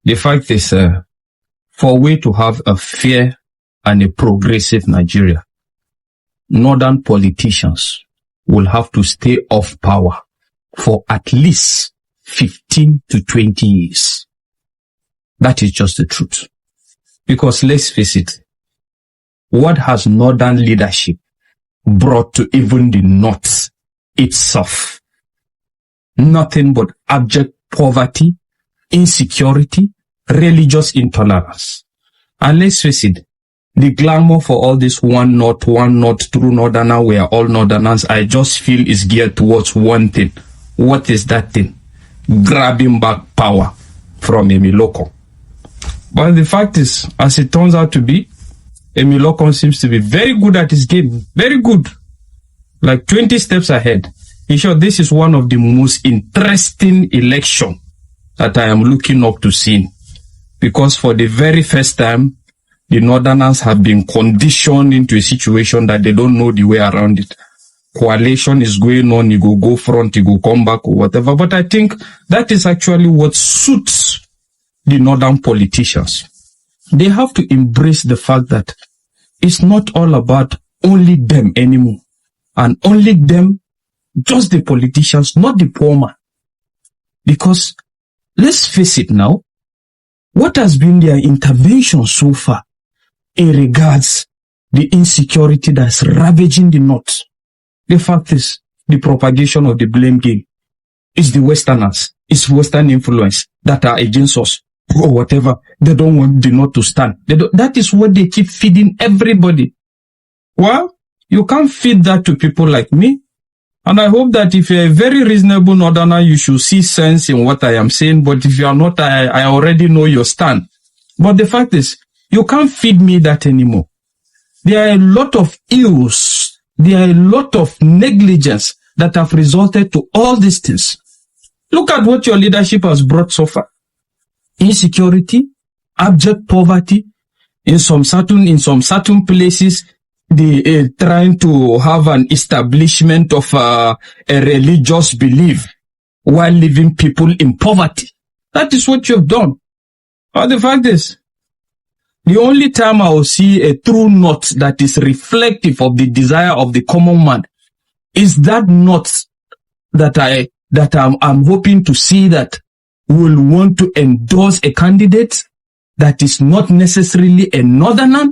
The fact is, for we to have a fair and a progressive Nigeria, northern politicians will have to stay off power for at least 15 to 20 years. That is just the truth. Because let's face it, what has northern leadership brought to even the north itself? Nothing but abject poverty, insecurity, religious intolerance. And let's face it, the glamour for all this one north, true northerner, we are all northerners, I just feel is geared towards one thing. What is that thing? Grabbing back power from Emiloko. But the fact is, as it turns out to be, Emiloko seems to be very good at his game. Very good. Like 20 steps ahead. In short, this is one of the most interesting elections that I am looking up to seeing. Because for the very first time, the northerners have been conditioned into a situation that they don't know the way around it. Coalition is going on, you go front, you go come back or whatever. But I think that is actually what suits the northern politicians. They have to embrace the fact that it's not all about only them anymore. And only them, just the politicians, not the poor man. Because let's face it now, what has been their intervention so far in regards the insecurity that's ravaging the north? The fact is, the propagation of the blame game is the Westerners, it's Western influence that are against us or whatever. They don't want the north to stand. That is what they keep feeding everybody. Well, you can't feed that to people like me. And I hope that if you're a very reasonable northerner, you should see sense in what I am saying. But if you are not, I already know your stand. But the fact is, you can't feed me that anymore. There are a lot of ills. There are a lot of negligence that have resulted to all these things. Look at what your leadership has brought so far. Insecurity, abject poverty. In some certain places, they trying to have an establishment of a religious belief while leaving people in poverty. That is what you've done. But the fact is, the only time I will see a true north that is reflective of the desire of the common man is that north that I'm hoping to see that will want to endorse a candidate that is not necessarily a northerner,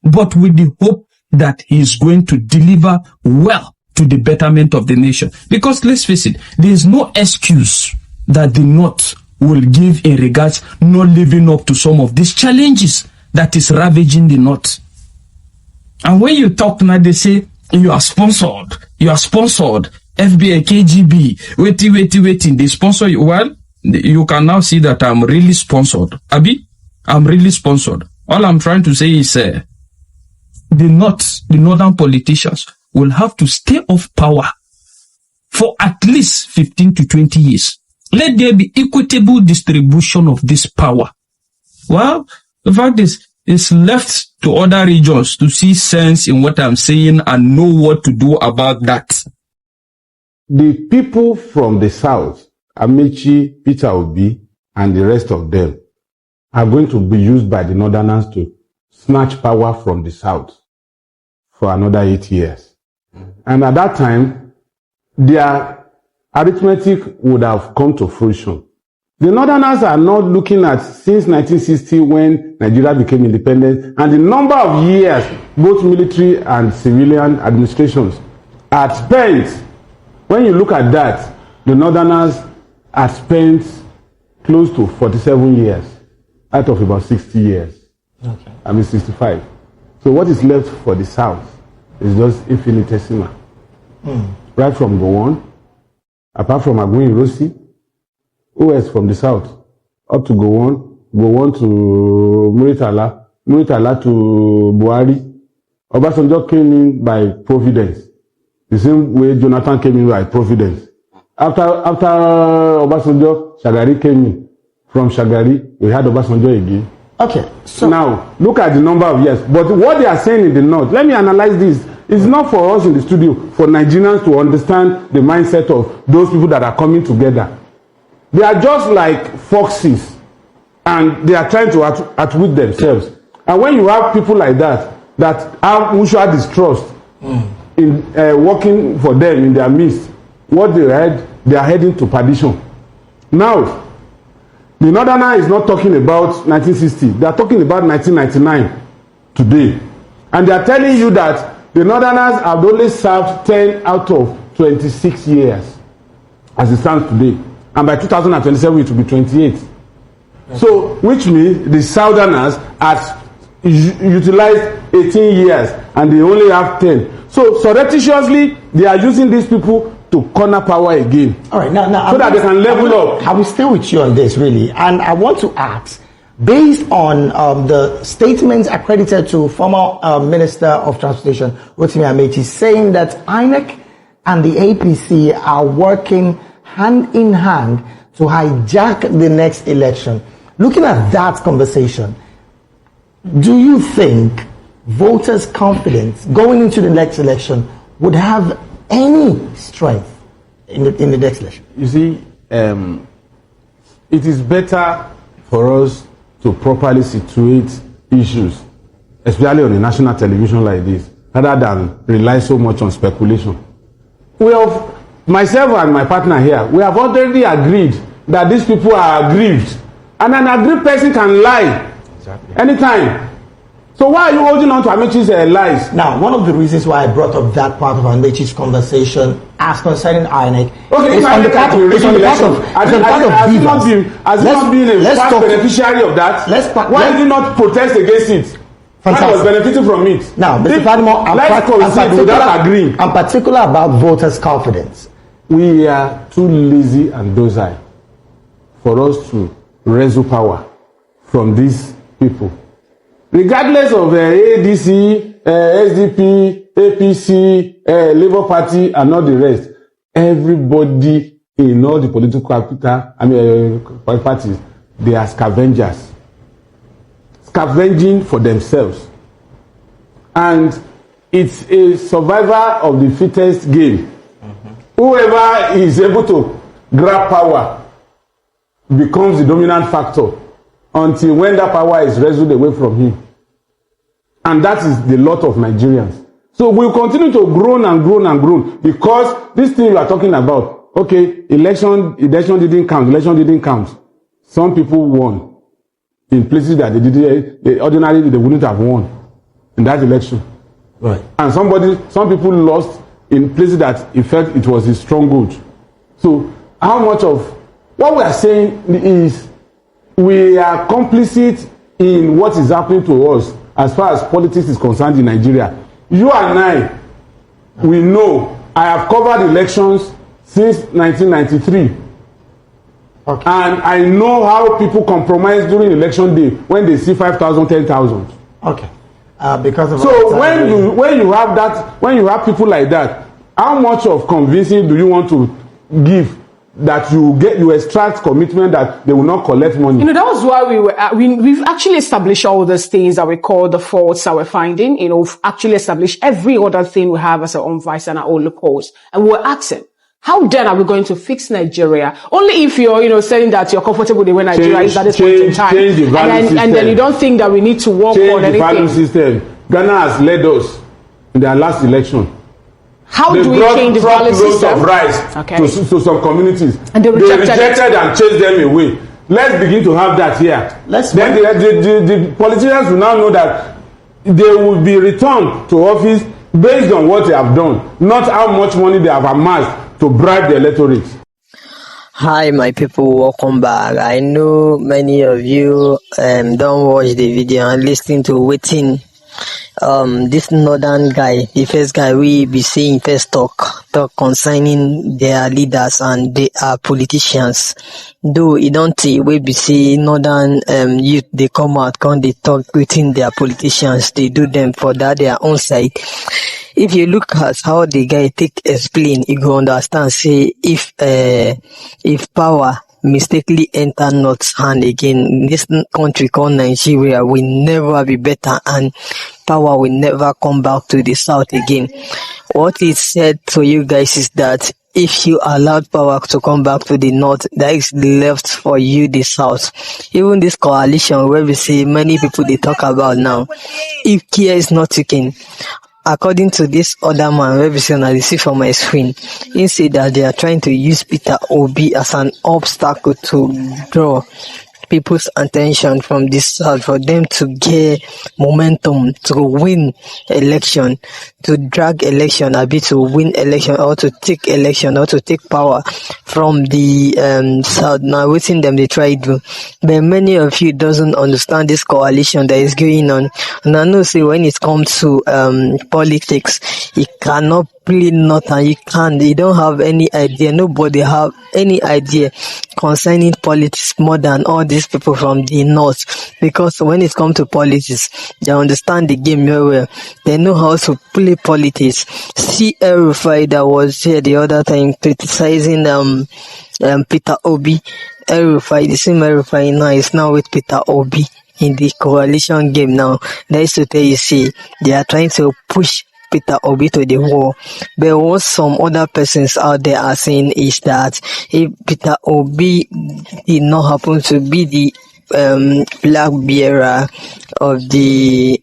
but with the hope that he is going to deliver well to the betterment of the nation. Because let's face it, there is no excuse that the North will give in regards not living up to some of these challenges that is ravaging the North. And when you talk now, they say, you are sponsored, FBI, KGB, waiting, they sponsor you. Well, you can now see that I'm really sponsored. Abi, I'm really sponsored. All I'm trying to say is, the northern politicians will have to stay off power for at least 15 to 20 years. Let there be equitable distribution of this power. Well, the fact is, it's left to other regions to see sense in what I'm saying and know what to do about that. The people from the south, Amici, Peter Obi, and the rest of them, are going to be used by the northerners to snatch power from the south for another 8 years. And at that time, their arithmetic would have come to fruition. The northerners are not looking at since 1960 when Nigeria became independent and the number of years both military and civilian administrations had spent. When you look at that, the northerners had spent close to 47 years out of about 60 years. Okay. 65. So what is left for the south is just infinitesimal. Right from Gowon, apart from Aguin Rossi, who is from the south, up to Gowon to Muritala to Buhari. Obasanjo came in by providence, the same way Jonathan came in by providence. After Obasanjo, Shagari came in. From Shagari, we had Obasanjo again. Okay, so now look at the number of years. But what they are saying in the north, let me analyze this. It's not for us in the studio, for Nigerians to understand the mindset of those people that are coming together. They are just like foxes and they are trying to outwit themselves. And when you have people like that have mutual distrust in working for them in their midst, what they are heading to perdition. Now, the Northerner is not talking about 1960. They are talking about 1999 today. And they are telling you that the Northerners have only served 10 out of 26 years as it stands today. And by 2027, it will be 28. Okay. So, which means the Southerners have utilized 18 years and they only have 10. So, surreptitiously, they are using these people to corner power again. All right, now so that they can level up. I will stay with you on this, really. And I want to ask, based on the statements accredited to former Minister of Transportation, Rotimi Amechi, saying that INEC and the APC are working hand in hand to hijack the next election. Looking at that conversation, do you think voters' confidence going into the next election would have any strength in the next election? You see, it is better for us to properly situate issues, especially on a national television like this, rather than rely so much on speculation. Myself and my partner here, we have already agreed that these people are aggrieved. And an aggrieved person can lie anytime. So why are you holding on to Amechi's lies? Now, one of the reasons why I brought up that part of Amechi's conversation as concerning INEC is on the part of Has he not been a past beneficiary of that? Why did he not protest against it? Fantastic. Was benefiting from it. Now, Mr. Padmo, I'm particular about voters' confidence. We are too lazy and docile for us to wrestle power from these people. Regardless of ADC, SDP, APC, Labour Party, and all the rest, everybody in all the political parties, they are scavengers. Scavenging for themselves. And it's a survivor of the fittest game. Whoever is able to grab power becomes the dominant factor until when that power is wrestled away from him. And that is the lot of Nigerians. So we'll continue to groan and groan and groan because this thing you are talking about, okay, election didn't count. Some people won in places that ordinarily they wouldn't have won in that election. Right. And some people lost in places that in fact it was a stronghold. So how much of what we are saying is we are complicit in what is happening to us as far as politics is concerned in Nigeria. You and I, we know, I have covered elections since 1993. Okay. And I know how people compromise during election day when they see 5,000, 10,000. Okay. Because of so when you have people like that, how much of convincing do you want to give that you extract commitment that they will not collect money? That was why we've actually established all those things that we call the faults that we're finding. We've actually established every other thing we have as our own vice and our own loopholes. And we're asking, how then are we going to fix Nigeria? Only if you're saying that you're comfortable with the way Nigeria is at this point in time. Change the value system. And then you don't think that we need to work on anything. Change the value system. Ghana has led us in their last election. How do we change the value system? Of rice to some communities. And they rejected and chased them away. Let's begin to have that here. Then the politicians will now know that they will be returned to office based on what they have done, not how much money they have amassed to bribe the electorate. Hi, my people, welcome back. I know many of you don't watch the video and listen to waiting. This northern guy, the first guy we be seeing first talk concerning their leaders and they are politicians. Though you don't see we be see northern youth they come out they talk within their politicians, they do them for that their own side. If you look at how the guy explain, you go understand. Say if power mistakenly enter North's hand again, this country called Nigeria will never be better and power will never come back to the South again. What is said to you guys is that if you allowed power to come back to the north, that is left for you the south. Even this coalition where we see many people they talk about now, if care is not taken, according to this other man where we see on the see from my screen, he said that they are trying to use Peter Obi as an obstacle to draw people's attention from this side for them to get momentum to win election, to drag election, a bit to win election or to take election or to take power from the south. Now within them they try to, but many of you doesn't understand this coalition that is going on. And I know say when it comes to politics, you cannot play nothing. You don't have any idea. Nobody have any idea concerning politics more than all these people from the north, because when it comes to politics, they understand the game very well. They know how to play politics. See El-Rufai that was here the other time criticizing Peter Obi. El-Rufai, the same El-Rufai now is now with Peter Obi in the coalition game now. That is to tell you, see, they are trying to push Peter Obi to the wall. But what some other persons out there are saying is that if Peter Obi did not happen to be the flag bearer of the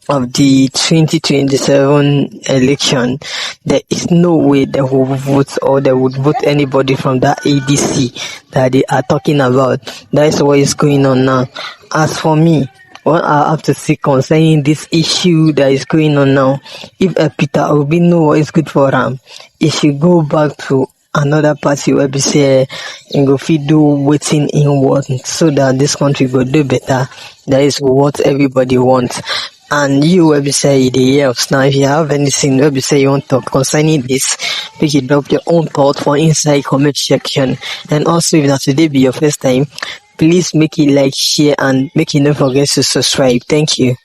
2027 election, there is no way they will vote or they would vote anybody from that ADC that they are talking about. That is what is going on now. As for me, what I have to say concerning this issue that is going on now, if Peter Obi know what is good for him, he should go back to another party where we say and go fit do waiting in what so that this country will do better. That is what everybody wants. And you will be say the else. Now if you have anything will be say you want to talk concerning this, please drop your own thought for inside comment section. And also if that today be your first time, please make it like, share, and make it not forget to subscribe. Thank you.